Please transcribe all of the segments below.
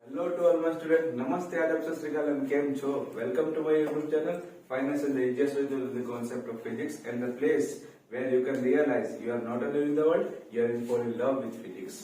Hello to all my students. Namaste, Adab, Sat Sri Akal, and Kem Cho. Welcome to my YouTube channel, Finance and the easiest way to learn the concept of physics and the place where you can realize you are not alone in the world, you are in full in love with physics.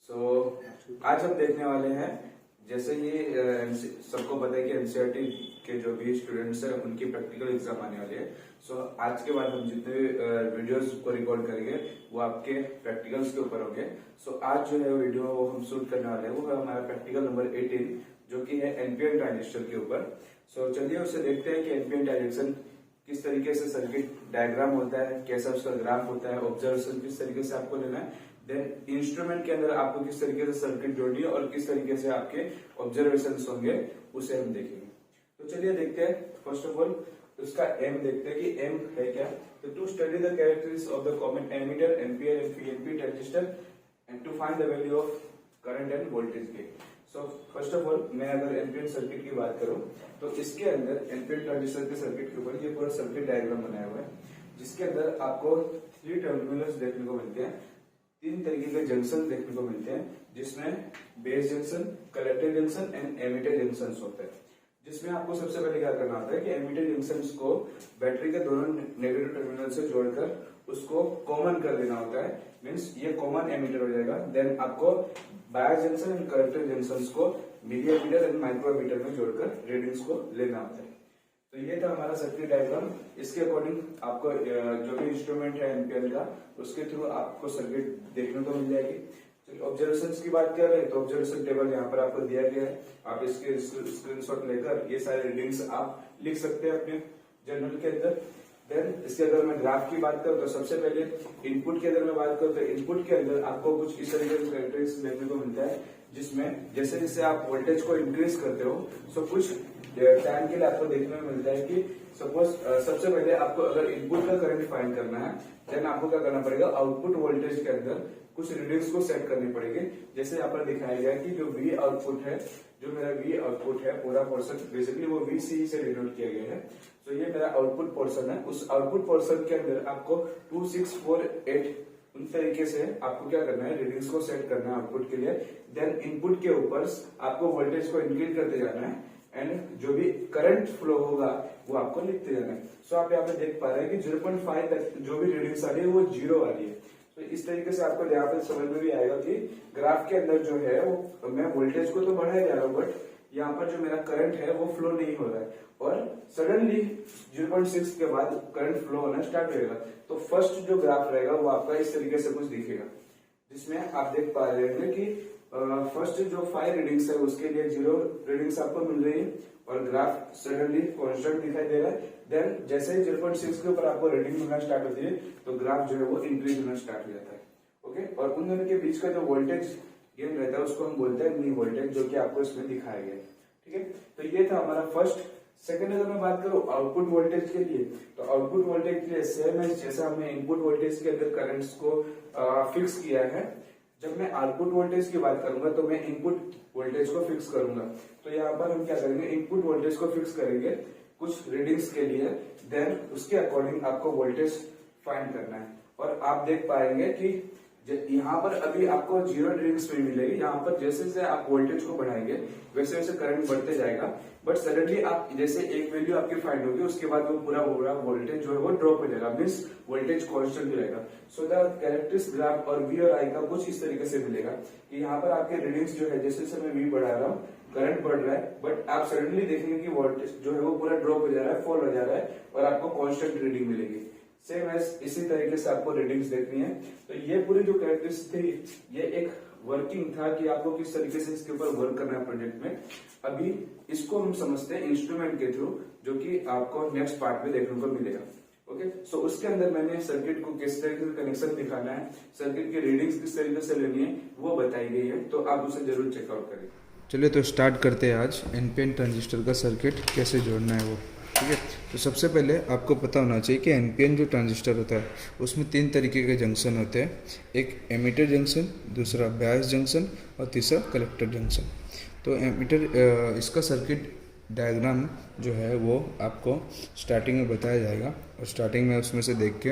So, आज हम देखने वाले हैं जैसे ये सबको पता है कि एनसीईआरटी के जो भी स्टूडेंट्स हैं उनकी प्रैक्टिकल एग्जाम आने वाली है। सो आज के बाद हम जितने वीडियोस को रिकॉर्ड करेंगे वो आपके प्रैक्टिकल्स के ऊपर होंगे। सो आज जो है वीडियो हम शूट करने वाले हैं वो है हमारा प्रैक्टिकल नंबर 18 जो कि है एनपीएन ट्रांजिस्टर के ऊपर। सो चलिए उसे देखते हैं कि एनपीएन ट्रांजिस्टर किस तरीके से सर्किट डायग्राम होता है, कैसा उसका ग्राफ होता है, ऑब्जर्वेशन किस तरीके से आपको लेना है, देन इंस्ट्रूमेंट के अंदर आपको किस तरीके से सर्किट जोड़नी है और किस तरीके से आपके ऑब्जर्वेशन होंगे उसे हम देखेंगे। तो चलिए देखते हैं। फर्स्ट ऑफ ऑल उसका एम देखते हैं कि एम है क्या। तो to study the characteristics of the common emitter, amplifier and PNP transistor and to find the value of current and voltage gain. So first of all मैं अगर NPN circuit की बात करूं तो इसके अंदर एनपीएन ट्रांजिस्टर के सर्किट के ऊपर ये पूरा सर्किट डायग्राम बनाया हुआ है जिसके अंदर आपको 3 टर्मिनल्स देखने को मिलते हैं, 3 तरीके के जंक्शन देखने को मिलते हैं जिसमें base junction, collector junction and emitter junction होते हैं। जिसमें आपको सबसे पहले क्या करना होता है कि एमिटर जंक्शन को बैटरी के दोनों नेगेटिव टर्मिनल से जोड़कर उसको कॉमन कर देना होता है, मीन्स ये कॉमन एमिटर हो जाएगा। देन आपको bias junction and collector junction को milliammeter and microammeter में जोड़कर रीडिंग्स को लेना होता है। तो ये था हमारा सर्किट डायग्राम। इसके अकॉर्डिंग आपको जो भी इंस्ट्रूमेंट है एनपीएल का उसके थ्रू आपको सर्किट देखने को मिल जाएगी। ऑब्जर्वेशन की बात कर रहे हैं तो ऑब्जर्वेशन टेबल यहाँ पर आपको दिया गया है, आप इसके स्क्रीनशॉट लेकर ये सारे रीडिंग्स आप लिख सकते हैं अपने जर्नल के अंदर। देन इसके अगर मैं ग्राफ की बात करूँ तो सबसे पहले इनपुट की अगर मैं बात करूँ तो इनपुट के अंदर आपको कुछ इस तरीके के कैरेक्टरिस्टिक्स देखने को मिलता है जिसमें जैसे जैसे आप वोल्टेज को इंक्रीज करते हो सो कुछ टाइम के लिए आपको देखने में मिलता है कि सपोज सबसे पहले आपको अगर इनपुट का करंट फाइंड करना है देन आपको क्या करना पड़ेगा, आउटपुट वोल्टेज के अंदर कुछ रीडिंग्स को सेट करनी पड़ेगी। जैसे यहाँ पर दिखाया गया कि जो वी आउटपुट है, जो मेरा वी आउटपुट है पूरा पोर्शन बेसिकली वो वीसी से डिनोट किया गया है। तो ये मेरा आउटपुट पोर्शन है। उस आउटपुट पोर्शन के अंदर आपको 2, 6, 4, 8 उन तरीके से आपको क्या करना है, रीडिंग्स को सेट करना है आउटपुट के लिए। देन इनपुट के ऊपर आपको वोल्टेज को इंक्रीज करते जाना है एंड जो भी करंट फ्लो होगा वो आपको लिखते जाना है। सो आप यहाँ पे देख पा रहे हैं कि 0.5 तक जो भी रीडिंग्स आ रही है वो 0 आ रही है। तो इस तरीके से आपको यहाँ पे समझ में भी आएगा कि ग्राफ के अंदर जो है वो मैं वोल्टेज को तो बढ़ाया जा रहा हूँ बट यहाँ पर जो मेरा करंट है वो फ्लो नहीं हो रहा है और सडनली 0.6 के बाद करंट फ्लो होना स्टार्ट होगा। तो फर्स्ट जो ग्राफ रहेगा वो आपका इस तरीके से कुछ दिखेगा जिसमें आप देख पा रहे हैं कि फर्स्ट जो 5 रीडिंग्स है उसके लिए 0 रीडिंग्स आपको मिल रही है और ग्राफ सडनली कॉन्स्टेंट दिखाई दे रहा है। देन जैसे ही 0.6 के ऊपर आपको रीडिंग मिलना स्टार्ट होती है तो ग्राफ जो है वो इंक्रीज होना स्टार्ट हो जाता है। ओके, और उन दोनों के बीच का जो वोल्टेज गेन रहता है उसको हम बोलते हैं नी वोल्टेज, जो कि आपको इसमें दिखाया गया है। ठीक है, तो ये था हमारा फर्स्ट। सेकंड अगर मैं बात करूं आउटपुट वोल्टेज के लिए तो आउटपुट वोल्टेज के लिए सेम है जैसा हमने इनपुट वोल्टेज के अंदर करंट्स को फिक्स किया है। जब मैं आउटपुट वोल्टेज की बात करूंगा तो मैं इनपुट वोल्टेज को फिक्स करूंगा। तो यहाँ पर हम क्या करेंगे, इनपुट वोल्टेज को फिक्स करेंगे कुछ रीडिंग्स के लिए, देन उसके अकॉर्डिंग आपको वोल्टेज फाइंड करना है। और आप देख पाएंगे कि यहाँ पर अभी आपको 0 रीडिंग्स में मिलेगी। यहाँ पर जैसे जैसे आप वोल्टेज को बढ़ाएंगे वैसे वैसे करंट बढ़ते जाएगा बट सडनली आप जैसे एक वैल्यू आपकी फाइंड होगी उसके बाद वो पूरा वोल्टेज जो है वो ड्रॉप हो जाएगा, मीन्स वोल्टेज कांस्टेंट रहेगा। सो द कैरेक्टरिस्टिक ग्राफ और वी और आई का कुछ इस तरीके से मिलेगा कि यहाँ पर आपके रीडिंग्स जो है जैसे जैसे मैं वी बढ़ा रहा हूँ करंट बढ़ रहा है बट आप सडनली देखेंगे कि वोल्टेज जो है वो पूरा ड्रॉप हो जा रहा है, फॉल हो जा रहा है और आपको कांस्टेंट रीडिंग मिलेगी। सेम एज इसी तरीके से आपको रीडिंग्स देखनी है। तो ये पूरी जो कैरेक्टरिस्टिक थी ये एक वर्किंग था कि आपको किस तरीके से इसके ऊपर वर्क करना है प्रोजेक्ट में। अभी इसको हम समझते हैं इंस्ट्रूमेंट के थ्रू जो कि आपको नेक्स्ट पार्ट में देखने को मिलेगा। ओके, सो उसके अंदर मैंने सर्किट को किस तरीके से कनेक्शन दिखाना है, सर्किट की रीडिंग्स किस तरीके से लेनी है वो बताई गई है, तो आप उसे जरूर चेकआउट करें। चलिए तो स्टार्ट करते हैं आज एनपीएन ट्रांजिस्टर का सर्किट कैसे जोड़ना है वो। ठीक है, तो सबसे पहले आपको पता होना चाहिए कि एनपीएन जो ट्रांजिस्टर होता है उसमें 3 तरीके के जंक्शन होते हैं, एक एमिटर जंक्शन, दूसरा बायस जंक्शन और तीसरा कलेक्टर जंक्शन। तो एमिटर इसका सर्किट डायग्राम जो है वो आपको स्टार्टिंग में बताया जाएगा और स्टार्टिंग में उसमें से देख के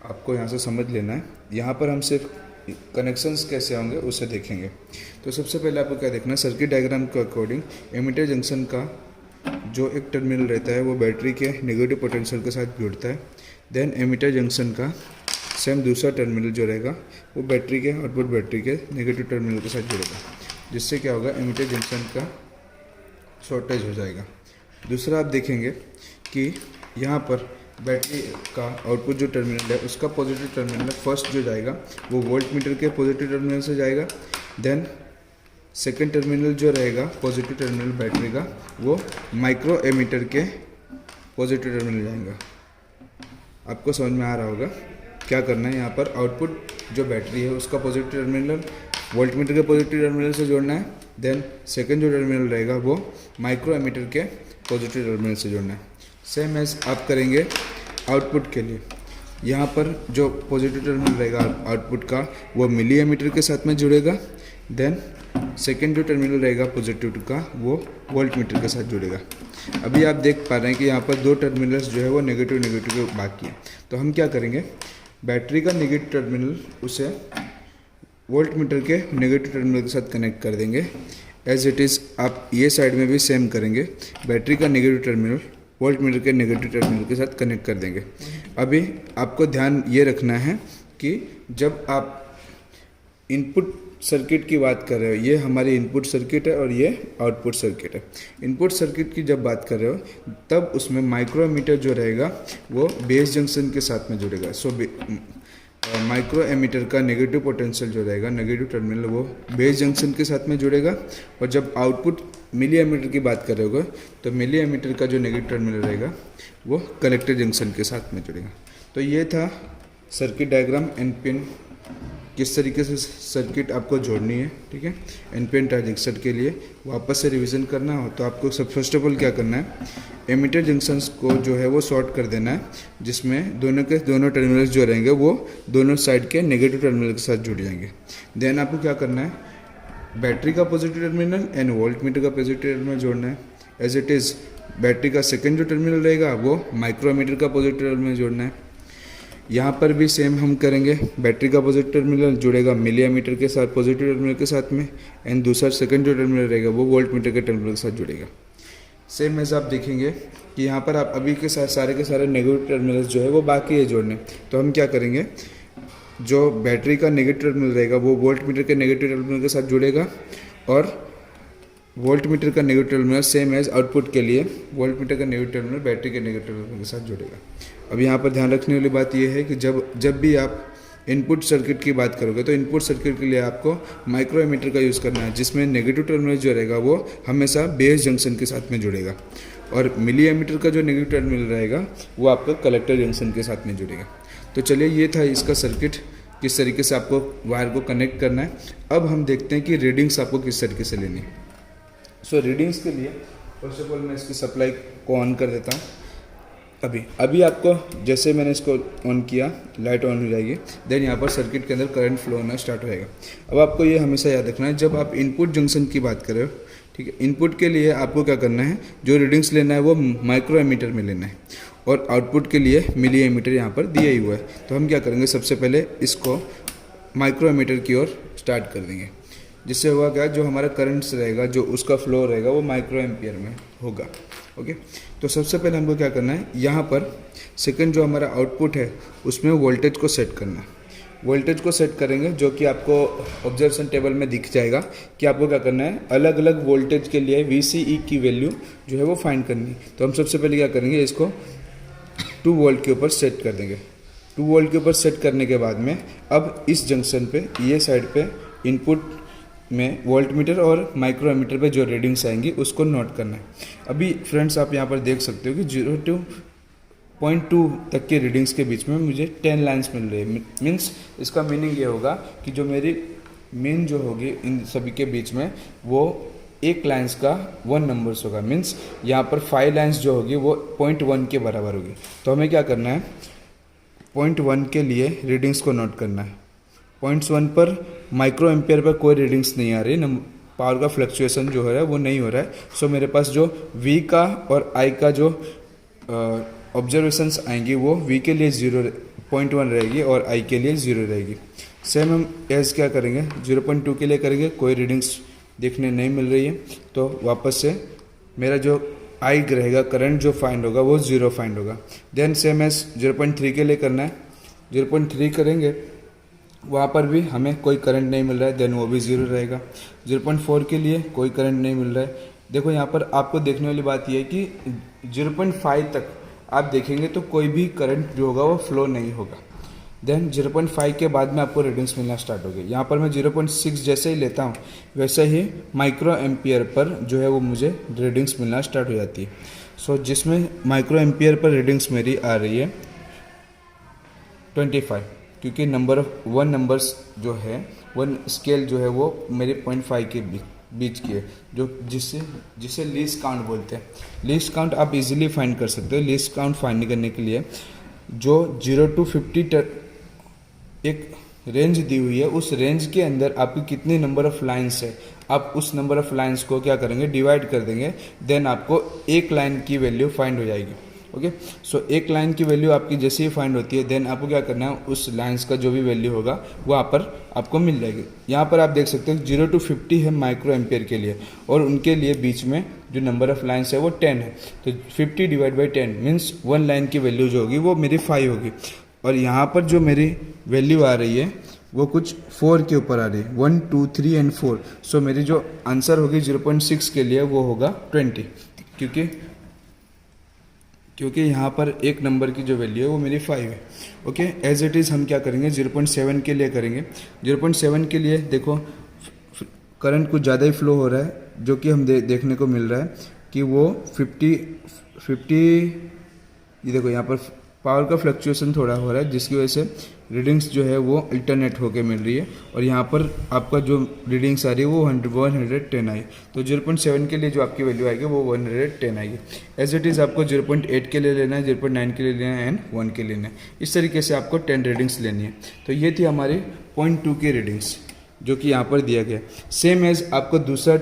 आपको यहाँ से समझ लेना है। यहाँ पर हम सिर्फ कनेक्शंस कैसे होंगे उसे देखेंगे। तो सबसे पहले आपको क्या देखना है, सर्किट डायग्राम के अकॉर्डिंग एमिटर जंक्शन का जो एक टर्मिनल रहता है वो बैटरी के नेगेटिव पोटेंशियल के साथ जुड़ता है। देन एमिटर जंक्शन का सेम दूसरा टर्मिनल जो रहेगा वो बैटरी के आउटपुट बैटरी के नेगेटिव टर्मिनल के साथ जुड़ेगा, जिससे क्या होगा, एमिटर जंक्शन का शॉर्टेज हो जाएगा। दूसरा आप देखेंगे कि यहाँ पर बैटरी का आउटपुट जो टर्मिनल है उसका पॉजिटिव टर्मिनल फर्स्ट जो जाएगा वो वोल्ट मीटर के पॉजिटिव टर्मिनल से जाएगा। देन सेकेंड टर्मिनल जो रहेगा पॉजिटिव टर्मिनल बैटरी का वो माइक्रो एमीटर के पॉजिटिव टर्मिनल जाएगा। आपको समझ में आ रहा होगा क्या करना है। यहाँ पर आउटपुट जो बैटरी है उसका पॉजिटिव टर्मिनल वोल्ट मीटर के पॉजिटिव टर्मिनल से जोड़ना है। देन सेकेंड जो टर्मिनल रहेगा वो माइक्रो एमीटर के पॉजिटिव टर्मिनल से जोड़ना है। सेम एज आप करेंगे आउटपुट के लिए। यहाँ पर जो पॉजिटिव टर्मिनल रहेगा आउटपुट का वो मिली एमीटर के साथ में जुड़ेगा। देन सेकेंड जो टर्मिनल रहेगा पॉजिटिव का वो वोल्ट मीटर के साथ जुड़ेगा। अभी आप देख पा रहे हैं कि यहाँ पर दो टर्मिनल्स जो है वो नेगेटिव के बाकी है। तो हम क्या करेंगे, बैटरी का नेगेटिव टर्मिनल उसे वोल्ट मीटर के नेगेटिव टर्मिनल के साथ कनेक्ट कर देंगे। एज इट इज़ आप ये साइड में भी सेम करेंगे, बैटरी का नेगेटिव टर्मिनल वोल्ट मीटर के नेगेटिव टर्मिनल के साथ कनेक्ट कर देंगे। अभी आपको ध्यान ये रखना है कि जब आप इनपुट सर्किट की बात कर रहे हो, ये हमारी इनपुट सर्किट है और ये आउटपुट सर्किट है। इनपुट सर्किट की जब बात कर रहे हो तब उसमें माइक्रोमीटर जो रहेगा वो बेस जंक्शन के साथ में जुड़ेगा। सो माइक्रो एमीटर का नेगेटिव पोटेंशियल जो रहेगा नेगेटिव टर्मिनल वो बेस जंक्शन के साथ में जुड़ेगा। और जब आउटपुट मिली एमीटर की बात कर रहे होगा तो मिली एमीटर का जो नेगेटिव टर्मिनल रहेगा वो कलेक्टर जंक्शन के साथ में जुड़ेगा। तो ये था सर्किट डायग्राम एनपीएन किस तरीके से सर्किट आपको जोड़नी है। ठीक है, एनपीएन ट्रांजिस्टर के लिए वापस से रिवीजन करना हो तो आपको सब फर्स्ट ऑफ ऑल क्या करना है, एमीटर जंक्शंस को जो है वो शॉर्ट कर देना है, जिसमें दोनों के दोनों टर्मिनल्स जो रहेंगे वो दोनों साइड के नेगेटिव टर्मिनल के साथ जुड़ जाएंगे। देन आपको क्या करना है, बैटरी का positive terminal and volt meter का पॉजिटिव टर्मिनल जोड़ना है। एज इट इज़ बैटरी का सेकेंड जो टर्मिनल रहेगा वो माइक्रोमीटर का पॉजिटिव टर्मिनल जोड़ना है। यहाँ पर भी सेम हम करेंगे, बैटरी का पॉजिटिव टर्मिनल जुड़ेगा मिली एमीटर के साथ पॉजिटिव टर्मिनल के साथ में, एंड दूसरा सेकंड जो टर्मिनल रहेगा वो वोल्ट मीटर के टर्मिनल के साथ जुड़ेगा। सेम एज आप देखेंगे कि यहाँ पर आप अभी के सारे नेगेटिव टर्मिनल्स जो है वो बाकी है जोड़ने। तो हम क्या करेंगे, जो बैटरी का नेगेटिव टर्मिनल रहेगा वो वोल्ट मीटर के नेगेटिव टर्मिनल के साथ जुड़ेगा और वोल्ट मीटर का negative terminal same as output के लिए वोल्ट मीटर का नेगेटिव टर्मिनल बैटरी के नेगेटिव टर्मिनल के साथ जुड़ेगा। अब यहाँ पर ध्यान रखने वाली बात यह है कि जब भी आप इनपुट सर्किट की बात करोगे तो इनपुट सर्किट के लिए आपको माइक्रो एमीटर का यूज़ करना है, जिसमें नेगेटिव टर्मिनल जो रहेगा वो हमेशा बेस जंक्शन के साथ में जुड़ेगा और मिली एमीटर का जो नेगेटिव टर्मिनल रहेगा वो आपका कलेक्टर जंक्शन के साथ में जुड़ेगा। तो चलिए, ये था इसका सर्किट, किस तरीके से आपको वायर को कनेक्ट करना है। अब हम देखते हैं कि रीडिंग्स आपको किस तरीके से लेनी है। सो रीडिंग्स के लिए फर्स्ट ऑफ ऑल मैं इसकी सप्लाई को ऑन कर देता हूँ। अभी आपको जैसे मैंने इसको ऑन किया लाइट ऑन हो जाएगी। देन यहाँ पर सर्किट के अंदर करंट फ्लो होना स्टार्ट हो जाएगा। अब आपको ये हमेशा याद रखना है, जब आप इनपुट जंक्शन की बात कर रहे हो, ठीक है, इनपुट के लिए आपको क्या करना है, जो रीडिंग्स लेना है वो माइक्रो एमीटर में लेना है और आउटपुट के लिए मिली एमीटर यहाँ पर दिया ही हुआ है। तो हम क्या करेंगे, सबसे पहले इसको माइक्रो एमीटर की ओर स्टार्ट कर देंगे, जिससे होगा क्या, जो हमारा करंट्स रहेगा, जो उसका फ्लो रहेगा वो माइक्रो एम्पियर में होगा। ओके, तो सबसे पहले हमको क्या करना है, यहाँ पर सेकंड जो हमारा आउटपुट है उसमें वोल्टेज को सेट करना है। वोल्टेज को सेट करेंगे जो कि आपको ऑब्जर्वेशन टेबल में दिख जाएगा कि आपको क्या करना है, अलग अलग वोल्टेज के लिए VCE की वैल्यू जो है वो फाइंड करनी है। तो हम सबसे पहले क्या करेंगे, इसको 2 वोल्ट के ऊपर सेट कर देंगे। 2 वोल्ट के ऊपर सेट करने के बाद में अब इस जंक्शन पे ये साइड पे इनपुट में वोल्ट मीटर और माइक्रो एमीटर पे जो रीडिंग्स आएंगी उसको नोट करना है। अभी फ्रेंड्स आप यहाँ पर देख सकते हो कि 0 to 0.2 तक के रीडिंग्स के बीच में मुझे 10 लाइन्स मिल रही है। मीन्स इसका मीनिंग ये होगा कि जो मेरी मेन जो होगी इन सभी के बीच में वो एक लाइन्स का 1 नंबर्स होगा। मीन्स यहाँ पर 5 लाइन्स जो होगी वो 0.1 के बराबर होगी। तो हमें क्या करना है, 0.1 के लिए रीडिंग्स को नोट करना है। 0.1 पर माइक्रो एम्पियर पर कोई रीडिंग्स नहीं आ रही, पावर का फ्लक्चुएशन जो हो रहा है वो नहीं हो रहा है। सो मेरे पास जो V का और I का जो ऑब्जर्वेशंस आएंगी वो V के लिए 0 0.1 रहेगी और आई के लिए 0 रहेगी। सेम हम एज क्या करेंगे, 0.2 के लिए करेंगे, कोई रीडिंग्स देखने नहीं मिल रही है, तो वापस से मेरा जो आई रहेगा करंट जो फाइंड होगा वो 0 फाइंड होगा। देन सेम एज 0.3 के लिए करना है, 0.3 करेंगे, वहाँ पर भी हमें कोई करंट नहीं मिल रहा है, देन वो भी 0 रहेगा। 0.4 के लिए कोई करंट नहीं मिल रहा है। देखो यहाँ पर आपको देखने वाली बात यह है कि 0.5 तक आप देखेंगे तो कोई भी करंट जो होगा वो फ्लो नहीं होगा। देन 0.5 के बाद में आपको रीडिंग्स मिलना स्टार्ट हो गई। यहाँ पर मैं 0.6 जैसे ही लेता हूँ वैसे ही माइक्रो एम्पियर पर जो है वो मुझे रीडिंग्स मिलना स्टार्ट हो जाती है। सो जिसमें माइक्रो एम्पियर पर रीडिंग्स मेरी आ रही है 25, क्योंकि नंबर्स जो है वन स्केल जो है वो मेरे 0.5 के बीच की है, जो जिसे लीस्ट काउंट बोलते हैं। लीस्ट काउंट आप इजीली फाइंड कर सकते हो। लीस्ट काउंट फाइंड करने के लिए जो 0 to 50 एक रेंज दी हुई है, उस रेंज के अंदर आपकी कितनी नंबर ऑफ लाइन्स है, आप उस नंबर ऑफ लाइन्स को क्या करेंगे, डिवाइड कर देंगे। देन आपको एक लाइन की वैल्यू फाइंड हो जाएगी। ओके, सो एक लाइन की वैल्यू आपकी जैसे ही फाइंड होती है, देन आपको क्या करना है, उस लाइन्स का जो भी वैल्यू होगा वहाँ पर आपको मिल जाएगी। यहाँ पर आप देख सकते हैं 0 to 50 है माइक्रो एम्पियर के लिए, और उनके लिए बीच में जो नंबर ऑफ लाइन्स है वो 10 है। तो 50 divide by 10 means one line की वैल्यू जो होगी वो मेरी 5 होगी। और यहाँ पर जो मेरी वैल्यू आ रही है वो कुछ 4 के ऊपर आ रही है, 1 2 3 एंड 4। सो मेरी जो आंसर होगी 0.6 के लिए वो होगा 20, क्योंकि यहाँ पर एक नंबर की जो वैल्यू है वो मेरी 5 है। ओके, एज इट इज़ हम क्या करेंगे, 0.7 के लिए करेंगे। 0.7 के लिए देखो करंट कुछ ज़्यादा ही फ्लो हो रहा है, जो कि हम देखने को मिल रहा है कि वो 50 ये देखो यहाँ पर पावर का फ्लक्चुएशन थोड़ा हो रहा है, जिसकी वजह से रीडिंग्स जो है वो अल्टरनेट होके मिल रही है। और यहाँ पर आपका जो रीडिंग्स आ रही है वो 110 आई। तो 0.7 के लिए जो आपकी वैल्यू आएगी वो 110 आएगी। एज इट इज़ आपको 0.8 के लिए लेना है, 0.9 के लिए लेना है एंड 1 के लिए लेना है। इस तरीके से आपको 10 रीडिंग्स लेनी है। तो ये थी हमारी 0.2 की रीडिंग्स जो कि यहाँ पर दिया गया। सेम एज आपको दूसरा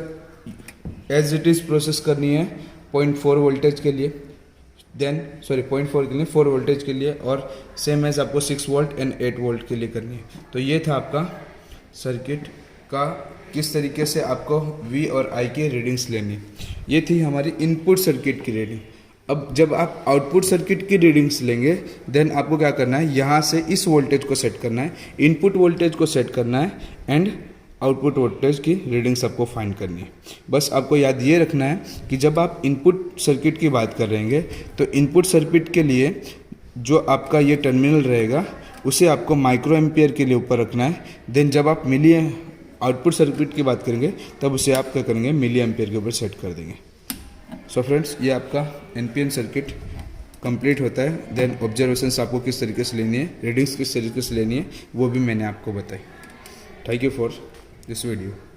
एज इट इज़ प्रोसेस करनी है 0.4 वोल्टेज के लिए, देन 0.4 के लिए 4 वोल्टेज के लिए, और सेम एज आपको 6 वोल्ट एंड 8 वोल्ट के लिए करनी है। तो ये था आपका सर्किट का किस तरीके से आपको V और I की रीडिंग्स लेनी है। ये थी हमारी इनपुट सर्किट की रीडिंग। अब जब आप आउटपुट सर्किट की रीडिंग्स लेंगे, देन आपको क्या करना है, यहाँ से इस वोल्टेज को सेट करना है, इनपुट वोल्टेज को सेट करना है एंड आउटपुट वोल्टेज की रीडिंग्स आपको फाइंड करनी है। बस आपको याद ये रखना है कि जब आप इनपुट सर्किट की बात कर रहेंगे तो इनपुट सर्किट के लिए जो आपका ये टर्मिनल रहेगा उसे आपको माइक्रो एम्पियर के लिए ऊपर रखना है। देन जब आप आउटपुट सर्किट की बात करेंगे तब उसे आप क्या करेंगे, मिली एम्पियर के ऊपर सेट कर देंगे। सो फ्रेंड्स, ये आपका एनपीएन सर्किट कंप्लीट होता है। देन ऑब्जर्वेशंस आपको किस तरीके से लेनी है, रीडिंग्स किस तरीके से लेनी है, वो भी मैंने आपको बताई। Thank you for this video।